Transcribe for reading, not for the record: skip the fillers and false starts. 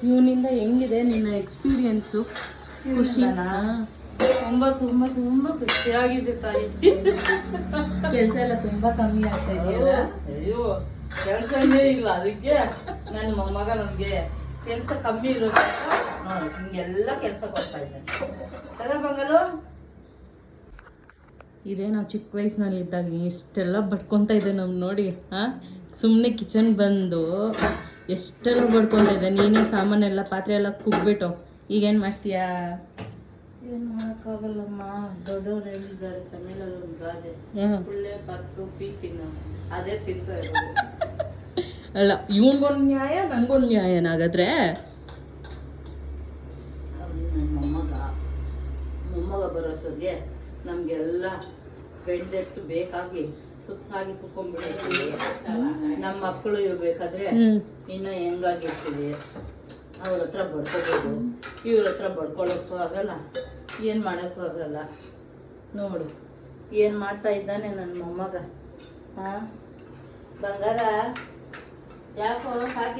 ಇವನಿಂದ ಹೆಂಗಿದೆ ನಿನ್ನ ಎಕ್ಸ್ಪೀರಿಯನ್ಸು? ಖುಷಿನಾ? ತುಂಬ ತುಂಬ ತುಂಬ ಖುಷಿಯಾಗಿದೆ ತಾಯಿ. ಕೆಲಸ ಎಲ್ಲ ತುಂಬಾ ಕಮ್ಮಿ ಆಗ್ತಾ ಇದೆಯಲ್ಲ? ಅಯ್ಯೋ ಕೆಲಸನೇ ಇಲ್ಲ, ಅದಕ್ಕೆ ನನ್ನ ಮೊಮ್ಮಗ ನನಗೆ ಕೆಲಸ ಕಮ್ಮಿ ಇರೋದು ನೋಡಿ ಹಿಂಗೆಲ್ಲ ಕೆಲಸ ಕೊಡ್ತಾ ಇದ್ದಾನೆ. ತಗೋಬಂಗಲು ಇದೇ ನಾವು ಚಿಕ್ಕ ವಯಸ್ಸಿನಲ್ಲಿದ್ದಾಗ ಎಷ್ಟೆಲ್ಲ ಬಡ್ಕೊತಾ ಇದ್ದೆ ನಮ್ಗೆ ನೋಡಿ. ಸುಮ್ಮನೆ ಕಿಚನ್ ಬಂದು ಎಷ್ಟೆಲ್ಲ ಬಡ್ಕೊತಾ ಇದ್ದೆ. ನೀನೇ ಸಾಮಾನೆಲ್ಲ ಪಾತ್ರೆ ಎಲ್ಲ ಕುಗ್ಬಿಟ್ಟು ಈಗೇನು ಮಾಡ್ತೀಯಾ? ಏನು ಮಾಡೋಕ್ಕಾಗಲ್ಲಮ್ಮ, ದೊಡ್ಡವ್ರು ಹೇಳಿದ್ದಾರೆ ತಮಿಳಲ್ಲಿ ಒಂದು ಗಾದೆ, ಒಳ್ಳೆ ಪತ್ತು ಪೀಕಿನ ಅದೇ ತಿಂತಾ ಇರೋದು. ಅಲ್ಲ, ಇವನ್ಗೊಂದು ನ್ಯಾಯ ನನಗೊಂದು ನ್ಯಾಯನಾಗಾದ್ರೆ? ನನ್ನ ಮೊಮ್ಮಗ ಬರೋಸೋಗೆ ನಮಗೆಲ್ಲ ಬೆಂಡೆತ್ತು ಬೇಕಾಗಿ ಸುತ್ತಾಗಿ ಕುತ್ಕೊಂಡ್ಬಿಟ್ಟಿರ್ತೀವಿ. ನಮ್ಮ ಮಕ್ಕಳು ಇರ್ಬೇಕಾದ್ರೆ ಇನ್ನು ಹೆಂಗಾಗಿರ್ತೀವಿ, ಅವ್ರ ಹತ್ರ ಬಡ್ಕೋಬೋದು, ಇವ್ರ ಹತ್ರ ಬಡ್ಕೊಳಕ್ಕೂ ಆಗಲ್ಲ, ಏನು ಮಾಡೋಕ್ಕೂ ಆಗಲ್ಲ. ನೋಡು ಏನು ಮಾಡ್ತಾ ಇದ್ದಾನೆ ನನ್ನ ಮೊಮ್ಮಗ. ಬಂಗಾರ ಯಾಕೋ ಸಾಕಿ